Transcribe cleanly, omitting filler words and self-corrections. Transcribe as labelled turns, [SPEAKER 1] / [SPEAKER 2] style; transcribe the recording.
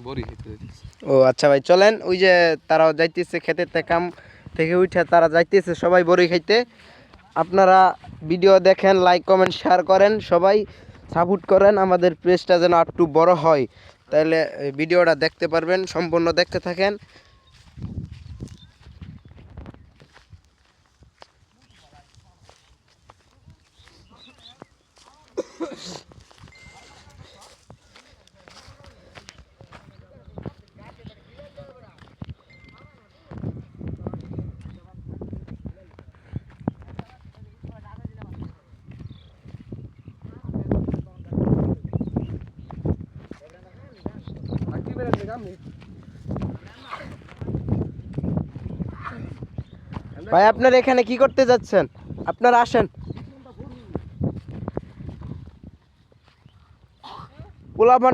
[SPEAKER 1] বড়ি খেতে যাইতেছে।
[SPEAKER 2] ও আচ্ছা ভাই চলেন, ওই যে তারাও যাইতেছে খেতের কাম থেকে উঠে তারা যাইতেছে সবাই বড়ি খাইতে। আপনারা ভিডিও দেখেন, লাইক কমেন্ট শেয়ার করেন, সবাই সাপোর্ট করেন আমাদের পেজটা যেন একটু বড় হয়, তাহলে ভিডিওটা দেখতে পারবেন। সম্পূর্ণ দেখতে থাকেন। ভাই আপনারা এখানে কি করতে যাচ্ছেন? আপনারা আসেন। পোলাপান